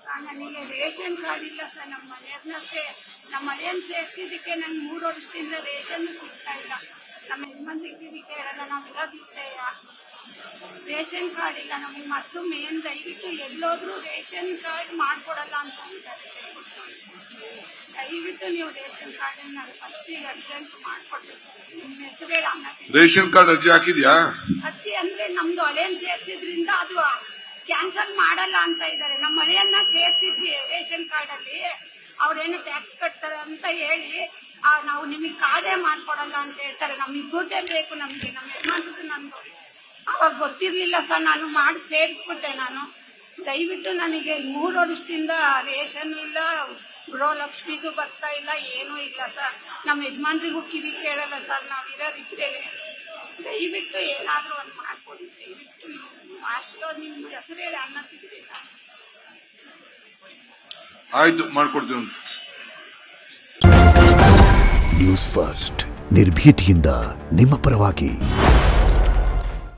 ನನಗೆ ration card ಇಲ್ಲ sir. ನಮ್ಮ ಮನೆಯನ್ನ ಸೇರಿಸಿದಕ್ಕೆ ನಂಗೆ 3 ವರ್ಷದಿಂದ ರೇಷನ್ ಸಿಗ್ತಾ ಇಲ್ಲ. ನಮ್ಮ ಯಜಮಾನ್ರಿಗೆ ಕೇಳಲ್ಲ, ನಾವು ಇರೋದಿಲ್ಲ, ರೇಷನ್ ಕಾರ್ಡ್ ಇಲ್ಲ ನಮಗೆ. ಮತ್ತು ಮೇನ್ ದಯವಿಟ್ಟು ಎಲ್ಲೋದ್ರೂ ರೇಷನ್ ಕಾರ್ಡ್ ಮಾಡ್ಕೊಡಲ್ಲ ಅಂತ ಹೇಳ್ತಾರೆ. ದಯವಿಟ್ಟು ನೀವು ರೇಷನ್ ಕಾರ್ಡ್ ನಾನು ಫಸ್ಟಿಗೆ ಅರ್ಜೆಂಟ್ ಮಾಡ್ಕೊಡ್ಬೇಕು. ನಿಮ್ಮ ಹೆಸರು ಹೇಳಿ ರೇಷನ್ ಕಾರ್ಡ್ ಅರ್ಜಿ ಹಾಕಿದ್ಯಾ? ಅರ್ಜಿ ಅಂದ್ರೆ ನಮ್ದು ಹಳೆಯನ್ನ ಸೇರ್ಸಿದ್ರಿಂದ ಅದು ಕ್ಯಾನ್ಸಲ್ ಮಾಡಲ್ಲ ಅಂತ ಇದ್ದಾರೆ. ನಮ್ಮ ಹಳೆಯನ್ನ ಸೇರ್ಸಿದ್ವಿ ರೇಷನ್ ಕಾರ್ಡ್ ಅಲ್ಲಿ, ಅವ್ರೇನು ಟ್ಯಾಕ್ಸ್ ಕಟ್ತಾರೆ ಅಂತ ಹೇಳಿ ನಾವು ನಿಮಗೆ ಕಾರ್ಡೇ ಮಾಡ್ಕೊಡಲ್ಲ ಅಂತ ಹೇಳ್ತಾರೆ. ನಮ್ಮಿಬ್ಬರದೇ ಬೇಕು ನಮ್ಗೆ, ನಮ್ಮ ಯಜಮಾನ್ರದ್ದು ನಂದು. ಅವಾಗ ಗೊತ್ತಿರ್ಲಿಲ್ಲ ಸರ್, ನಾನು ಮಾಡಿ ಸೇರಿಸ್ಬಿಟ್ಟೆ. ನಾನು ದಯವಿಟ್ಟು ನನಗೆ 3 ವರ್ಷದಿಂದ ರೇಷನ್ ಇಲ್ಲ, ಗೃಹಲಕ್ಷ್ಮಿದು ಬರ್ತಾ ಇಲ್ಲ, ಏನೂ ಇಲ್ಲ ಸರ್. ನಮ್ಮ ಯಜಮಾನ್ರಿಗೂ ಕಿವಿ ಕೇಳಲ್ಲ ಸರ್, ನಾವು ಇರೋರಿದ್ದೇವೆ. ದಯವಿಟ್ಟು ಏನಾದರೂ ಒಂದು ಮಾಡ್ಕೊಡಿ ದಯವಿಟ್ಟು. ಅಷ್ಟು ನಿಮ್ಮ ಹೆಸರು ಹೇಳಿ ಅನ್ನ ತಿಂತಿಲ್ಲ. ಆಯ್ತು, ಮಾಡ್ಕೊಡ್ತೀವಿ. ನ್ಯೂಸ್ ಫಸ್ಟ್ ನಿರ್ಭೀತಿಯಿಂದ ನಿಮ್ಮ ಪರವಾಗಿ.